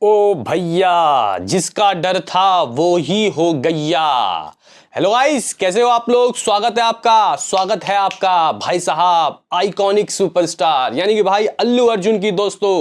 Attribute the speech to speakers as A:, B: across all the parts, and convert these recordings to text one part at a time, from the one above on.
A: ओ भैया, जिसका डर था वो ही हो गैया। हेलो गाइस, कैसे हो आप लोग। स्वागत है आपका भाई साहब आइकॉनिक सुपरस्टार यानी कि भाई अल्लू अर्जुन की दोस्तों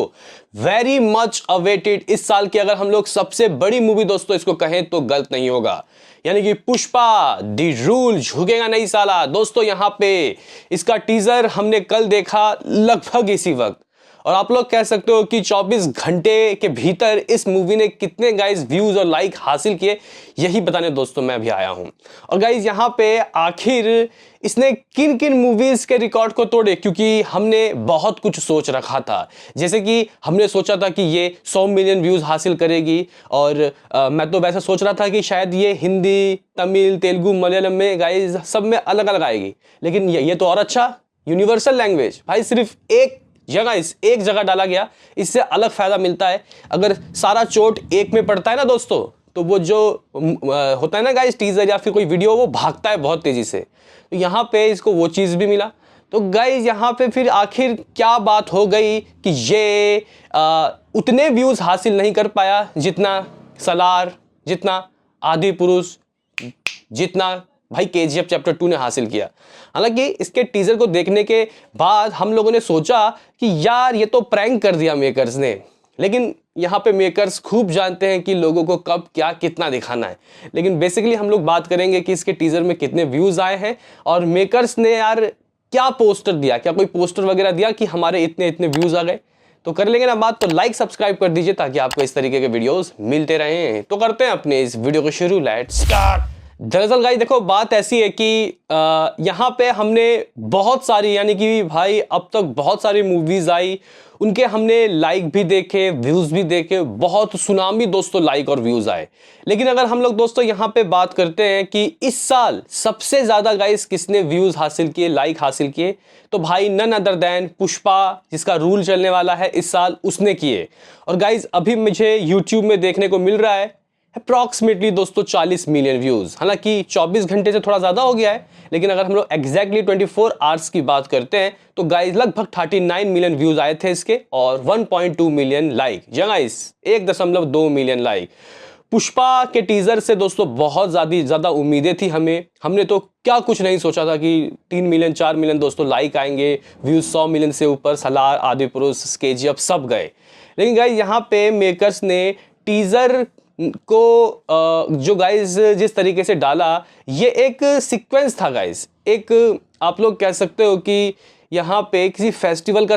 A: वेरी मच अवेटेड इस साल की अगर हम लोग सबसे बड़ी मूवी दोस्तों इसको कहें तो गलत नहीं होगा, यानी कि पुष्पा दी रूल झुकेगा नहीं साला। दोस्तों यहां पे इसका टीजर हमने कल देखा लगभग इसी वक्त, और आप लोग कह सकते हो कि 24 घंटे के भीतर इस मूवी ने कितने गाइस व्यूज और लाइक हासिल किए, यही बताने दोस्तों मैं भी आया हूं। और गाइस यहां पे आखिर इसने किन किन मूवीज के रिकॉर्ड को तोड़े, क्योंकि हमने बहुत कुछ सोच रखा था। जैसे कि हमने सोचा था कि ये 100 मिलियन व्यूज हासिल करेगी, और मैं तो वैसे सोच रहा था कि शायद ये हिंदी, तमिल, तेलुगु, मलयालम में गाइस सब में अलग अलग आएगी। लेकिन ये तो और अच्छा, यूनिवर्सल लैंग्वेज भाई सिर्फ एक जगह डाला गया, इससे अलग फायदा मिलता है। अगर सारा चोट एक में पड़ता है ना दोस्तों, तो वो जो होता है ना गाइस टीजर या फिर कोई वीडियो, वो भागता है बहुत तेजी से। तो यहाँ पे इसको वो चीज भी मिला। तो गाइस यहाँ पे फिर आखिर क्या बात हो गई कि ये उतने व्यूज हासिल नहीं कर पाया जितना सलार, जितना आदि पुरुष, जितना भाई केजीएफ चैप्टर 2 ने हासिल किया। हालांकि इसके टीजर को देखने के बाद हम लोगों ने सोचा कि यार ये तो प्रैंक कर दिया मेकर्स ने, लेकिन यहाँ पे मेकर्स खूब जानते हैं कि लोगों को कब क्या कितना दिखाना है। लेकिन बेसिकली हम लोग बात करेंगे कि इसके टीजर में कितने व्यूज आए हैं, और मेकर्स ने यार क्या पोस्टर दिया, क्या कोई पोस्टर वगैरह दिया कि हमारे इतने इतने व्यूज आ गए। तो कर लेंगे ना बात, तो लाइक सब्सक्राइब कर दीजिए ताकि आपको इस तरीके के वीडियोस मिलते रहें। तो करते हैं अपने इस वीडियो को शुरू, लेट्स स्टार्ट। दरअसल गाइस देखो बात ऐसी है कि यहाँ पे हमने बहुत सारी, यानी कि भाई अब तक बहुत सारी मूवीज आई, उनके हमने लाइक भी देखे, व्यूज भी देखे, बहुत सुनामी दोस्तों लाइक और व्यूज आए। लेकिन अगर हम लोग दोस्तों यहाँ पे बात करते हैं कि इस साल सबसे ज्यादा गाइस किसने व्यूज हासिल किए, लाइक हासिल किए, तो भाई नन अदर देन पुष्पा, जिसका रूल चलने वाला है इस साल, उसने किए। और गाइस अभी मुझे यूट्यूब में देखने को मिल रहा है अप्रॉक्सीमेटली दोस्तों 40 मिलियन व्यूज। हालांकि 24 घंटे से थोड़ा ज्यादा हो गया है, लेकिन अगर हम लोग एग्जैक्टली 24 आवर्स की बात करते हैं तो गाइस लगभग 39 मिलियन व्यूज आए थे इसके, और 1.2 मिलियन लाइक। जी गाइस 1.2 मिलियन लाइक। पुष्पा के टीजर से दोस्तों बहुत ज्यादा उम्मीदें थी हमें। हमने तो क्या कुछ नहीं सोचा था कि 3 मिलियन 4 मिलियन दोस्तों लाइक आएंगे, व्यूज 100 मिलियन से ऊपर, सलार, आदि पुरुष, केजीएफ सब गए। लेकिन गाइस यहाँ पे मेकर्स ने टीजर को जो गाइस जिस तरीके से डाला, ये एक सीक्वेंस था गाइस, एक आप लोग कह सकते हो कि यहाँ पे किसी फेस्टिवल का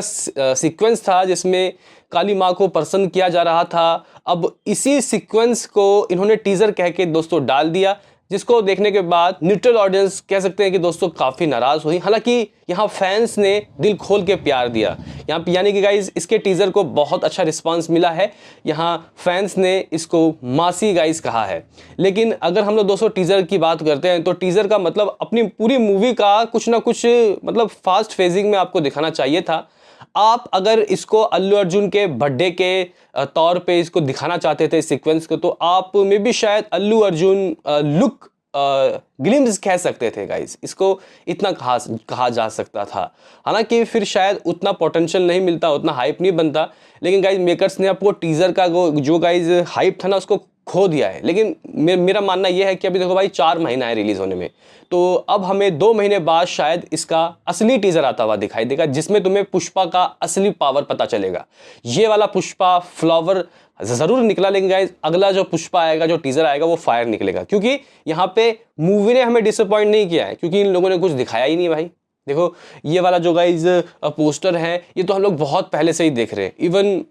A: सीक्वेंस था जिसमें काली माँ को प्रसन्न किया जा रहा था। अब इसी सीक्वेंस को इन्होंने टीजर कह के दोस्तों डाल दिया, जिसको देखने के बाद न्यूट्रल ऑडियंस कह सकते हैं कि दोस्तों काफी नाराज हुई। हालांकि यहाँ फैंस ने दिल खोल के प्यार दिया यहाँ पे, यानी कि गाइज इसके टीजर को बहुत अच्छा रिस्पांस मिला है। यहाँ फैंस ने इसको मासी गाइज कहा है। लेकिन अगर हम लोग दोस्तों टीजर की बात करते हैं तो टीजर का मतलब अपनी पूरी मूवी का कुछ ना कुछ मतलब फास्ट फेजिंग में आपको दिखाना चाहिए था। आप अगर इसको अल्लू अर्जुन के बर्थडे के तौर पे इसको दिखाना चाहते थे सीक्वेंस को, तो आप में भी शायद अल्लू अर्जुन लुक ग्लिम्स कह सकते थे गाइस, इसको इतना कहा जा सकता था। हालांकि फिर शायद उतना पोटेंशियल नहीं मिलता, उतना हाइप नहीं बनता। लेकिन गाइस मेकर्स ने आपको टीजर का जो गाइस हाइप था ना उसको खो दिया है। लेकिन मेरा मानना यह है कि अभी देखो भाई 4 महीना है रिलीज होने में, तो अब हमें 2 महीने बाद शायद इसका असली टीजर आता हुआ दिखाई देगा, जिसमें तुम्हें पुष्पा का असली पावर पता चलेगा। ये वाला पुष्पा फ्लावर जरूर निकला, लेकिन गाइस अगला जो पुष्पा आएगा, जो टीजर आएगा, वो फायर निकलेगा। क्योंकि यहाँ पे मूवी ने हमें डिसअपॉइंट नहीं किया है, क्योंकि इन लोगों ने कुछ दिखाया ही नहीं भाई। देखो ये वाला जो गाइज पोस्टर है, ये तो हम लोग बहुत पहले से ही देख रहे हैं। इवन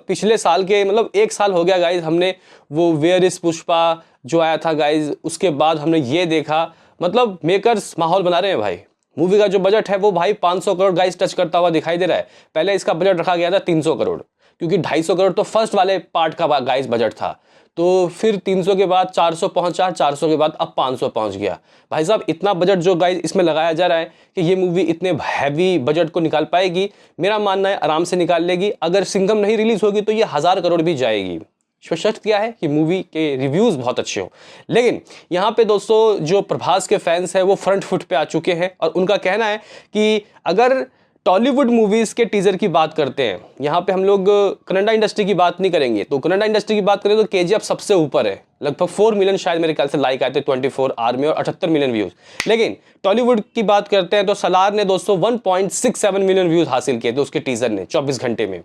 A: पिछले साल के मतलब 1 साल हो गया गाइज, हमने वो वेयर इज पुष्पा जो आया था गाइज, उसके बाद हमने ये देखा। मतलब मेकर्स माहौल बना रहे हैं भाई। मूवी का जो बजट है वो भाई 500 करोड़ गाइज टच करता हुआ दिखाई दे रहा है। पहले इसका बजट रखा गया था 300 करोड़, क्योंकि 250 करोड़ तो फर्स्ट वाले पार्ट का गाइज बजट था। तो फिर 300 के बाद 400 पहुंचा, 400 के बाद अब 500 पहुंच गया। भाई साहब इतना बजट जो गाइस इसमें लगाया जा रहा है कि ये मूवी इतने हैवी बजट को निकाल पाएगी, मेरा मानना है आराम से निकाल लेगी। अगर सिंघम नहीं रिलीज होगी तो ये 1000 करोड़ भी जाएगी। शर्त क्या है कि मूवी के रिव्यूज बहुत अच्छे हो। लेकिन यहाँ पे दोस्तों जो प्रभास के फैंस हैं वो फ्रंट फुट पे आ चुके हैं, और उनका कहना है कि अगर टॉलीवुड मूवीज के टीजर की बात करते हैं, यहाँ पे हम लोग कन्नड़ा इंडस्ट्री की बात नहीं करेंगे। तो कन्नड़ा इंडस्ट्री की बात करें तो केजीएफ सबसे ऊपर है, लगभग 4 मिलियन शायद मेरे ख्याल से लाइक आए थे 24 आवर में और 78 मिलियन व्यूज। लेकिन टॉलीवुड की बात करते हैं तो सलार ने दोस्तों 1.67 मिलियन व्यूज हासिल किए थे उसके टीजर ने 24 घंटे में।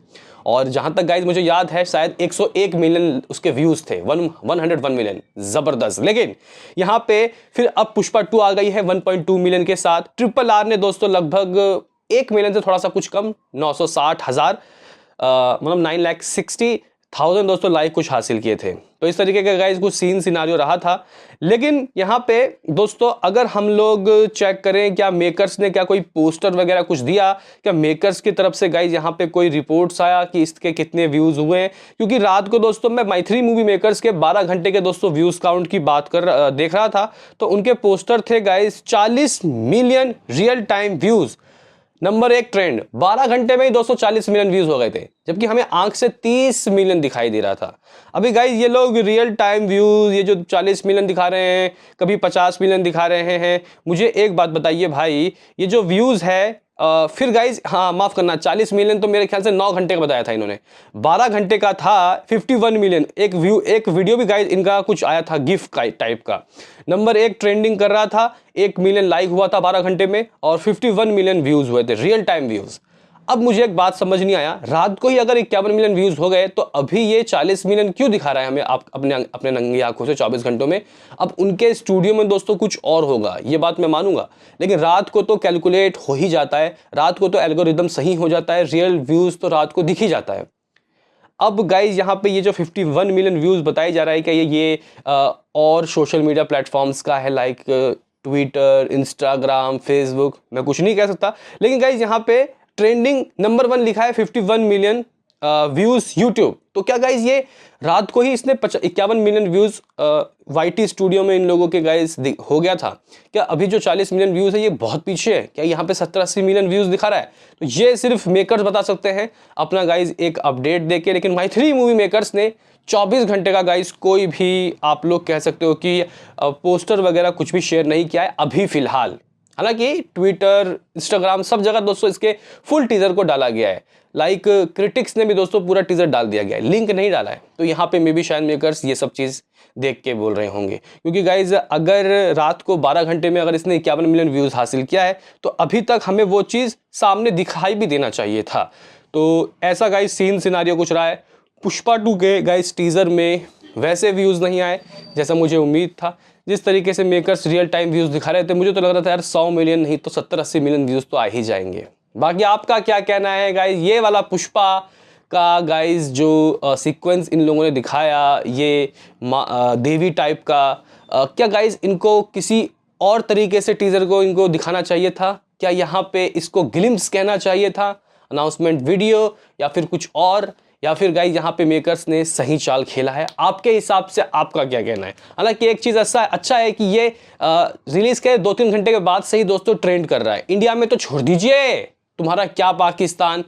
A: और जहां तक गाइज मुझे याद है शायद 101 मिलियन उसके व्यूज थे, 101 मिलियन, जबरदस्त। लेकिन यहाँ पे फिर अब पुष्पा 2 आ गई है 1.2 मिलियन के साथ। ट्रिपल आर ने दोस्तों लगभग 1 मिलियन से थोड़ा सा कुछ कम 960,000 मतलब 9,60,000 दोस्तों लाइक कुछ हासिल किए थे। तो इस तरीके का गाइस कुछ सीन सिनारियो रहा था। लेकिन यहाँ पे दोस्तों अगर हम लोग चेक करें क्या मेकर्स ने क्या कोई पोस्टर वगैरह कुछ दिया, क्या मेकर्स की तरफ से गाइस यहाँ पे कोई रिपोर्ट्स आया कि इसके कितने व्यूज हुए हैं? क्योंकि रात को दोस्तों मैं माइथ्री मूवी मेकर्स के 12 घंटे के दोस्तों व्यूज काउंट की बात देख रहा था, तो उनके पोस्टर थे guys 40 million real time views. Number 1 trend, 12 घंटे में ही 240 मिलियन व्यूज हो गए थे, जबकि हमें आंख से 30 मिलियन दिखाई दे रहा था। अभी गाइस ये लोग रियल टाइम व्यूज ये जो 40 मिलियन दिखा रहे हैं, कभी 50 मिलियन दिखा रहे हैं, मुझे एक बात बताइए भाई, ये जो व्यूज है फिर गाइज हाँ माफ करना, 40 मिलियन तो मेरे ख्याल से 9 घंटे का बताया था इन्होंने, 12 घंटे का था 51 मिलियन। एक वीडियो भी गाइज इनका कुछ आया था गिफ्ट टाइप का। नंबर 1 ट्रेंडिंग कर रहा था, 1 मिलियन लाइक हुआ था 12 घंटे में और 51 मिलियन व्यूज हुए थे, रियल टाइम व्यूज। अब मुझे एक बात समझ नहीं आया, रात को ही अगर 51 मिलियन व्यूज हो गए तो अभी ये 40 मिलियन क्यों दिखा रहा है हमें आप अपने नंगी आंखों से 24 घंटों में? अब उनके स्टूडियो में दोस्तों कुछ और होगा, ये बात मैं मानूंगा, लेकिन रात को तो कैलकुलेट हो ही जाता है, रात को तो एल्गोरिदम सही हो जाता है, रियल व्यूज तो रात को दिख ही जाता है। अब गाइज यहाँ पे ये जो 51 मिलियन व्यूज बताया जा रहा है कि ये और सोशल मीडिया प्लेटफॉर्म्स का है, लाइक ट्विटर, इंस्टाग्राम, फेसबुक, मैं कुछ नहीं कह सकता, लेकिन गाइज यहाँ पे ट्रेंडिंग नंबर 1 लिखा है 51 मिलियन व्यूज यूट्यूब। तो क्या गाइज ये रात को ही इसने 51 मिलियन व्यूज वाईटी स्टूडियो में इन लोगों के गाइज हो गया था? क्या अभी जो 40 मिलियन व्यूज है ये बहुत पीछे है? क्या यहाँ पे 70-80 मिलियन व्यूज दिखा रहा है? तो ये सिर्फ मेकर्स बता सकते हैं अपना गाइज एक अपडेट देके। लेकिन माइथ्री मूवी मेकर्स ने 24 घंटे का गाइज कोई भी आप लोग कह सकते हो कि पोस्टर वगैरह कुछ भी शेयर नहीं किया है अभी फिलहाल। हालांकि ट्विटर, इंस्टाग्राम सब जगह दोस्तों इसके फुल टीजर को डाला गया है, लाइक क्रिटिक्स ने भी दोस्तों पूरा टीजर डाल दिया गया है, लिंक नहीं डाला है। तो यहाँ पे मे बी शायद मेकर्स ये सब चीज़ देख के बोल रहे होंगे, क्योंकि गाइज अगर रात को 12 घंटे में अगर इसने 51 मिलियन व्यूज हासिल किया है तो अभी तक हमें वो चीज़ सामने दिखाई भी देना चाहिए था। तो ऐसा गाइज सीन सिनारियो कुछ रहा है। पुष्पा 2 के गाइज टीजर में वैसे व्यूज़ नहीं आए जैसा मुझे उम्मीद था। जिस तरीके से मेकर्स रियल टाइम व्यूज़ दिखा रहे थे, मुझे तो लग रहा था यार 100 मिलियन नहीं तो 70-80 मिलियन व्यूज़ तो आ ही जाएंगे। बाकी आपका क्या कहना है गाइज? ये वाला पुष्पा का गाइज जो सीक्वेंस इन लोगों ने दिखाया, ये देवी टाइप का, क्या गाइज इनको किसी और तरीके से टीज़र को इनको दिखाना चाहिए था? क्या यहाँ पे इसको ग्लिम्स कहना चाहिए था, अनाउंसमेंट वीडियो, या फिर कुछ और? या फिर गाइज यहाँ पे मेकर्स ने सही चाल खेला है? आपके हिसाब से आपका क्या कहना है? हालांकि एक चीज़ अच्छा है कि ये रिलीज़ के 2-3 घंटे के बाद से ही दोस्तों ट्रेंड कर रहा है। इंडिया में तो छोड़ दीजिए, तुम्हारा क्या पाकिस्तान,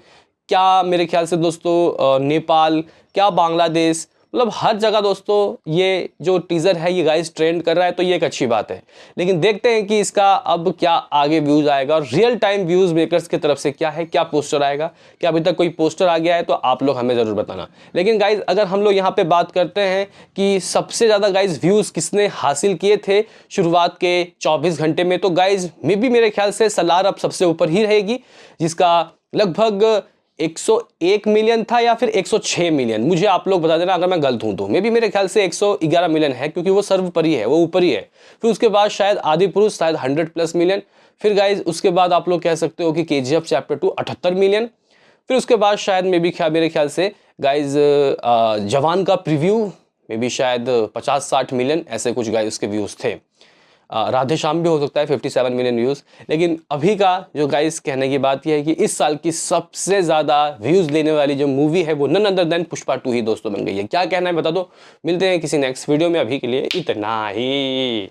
A: क्या मेरे ख्याल से दोस्तों नेपाल, क्या बांग्लादेश, मतलब हर जगह दोस्तों ये जो टीज़र है ये गाइस ट्रेंड कर रहा है, तो ये एक अच्छी बात है। लेकिन देखते हैं कि इसका अब क्या आगे व्यूज़ आएगा और रियल टाइम व्यूज़ मेकर्स की तरफ से क्या है, क्या पोस्टर आएगा, क्या अभी तक कोई पोस्टर आ गया है तो आप लोग हमें ज़रूर बताना। लेकिन गाइस अगर हम लोग यहाँ पे बात करते हैं कि सबसे ज़्यादा गाइस व्यूज़ किसने हासिल किए थे शुरुआत के 24 घंटे में, तो गाइस मेरे ख्याल से सलार अब सबसे ऊपर ही रहेगी, जिसका लगभग 101 मिलियन था या फिर 106 मिलियन, मुझे आप लोग बता देना अगर मैं गलत हूं तो। मेरे ख्याल से 111 मिलियन है, क्योंकि वो सर्वोपरि है, वो ऊपर ही है। फिर उसके बाद शायद आदि पुरुष शायद 100+ मिलियन। फिर गाइज उसके बाद आप लोग कह सकते हो कि केजीएफ चैप्टर 2 78 मिलियन। फिर उसके बाद शायद मेरे ख्याल से गाइज जवान का प्रीव्यू शायद 50-60 मिलियन, ऐसे कुछ गाइज उसके व्यूज़ थे। राधे श्याम भी हो सकता है 57 मिलियन व्यूज़। लेकिन अभी का जो गाइस कहने की बात यह है कि इस साल की सबसे ज़्यादा व्यूज़ लेने वाली जो मूवी है वो नन अदर देन पुष्पा 2 ही दोस्तों बन गई है। क्या कहना है बता दो। मिलते हैं किसी नेक्स्ट वीडियो में, अभी के लिए इतना ही।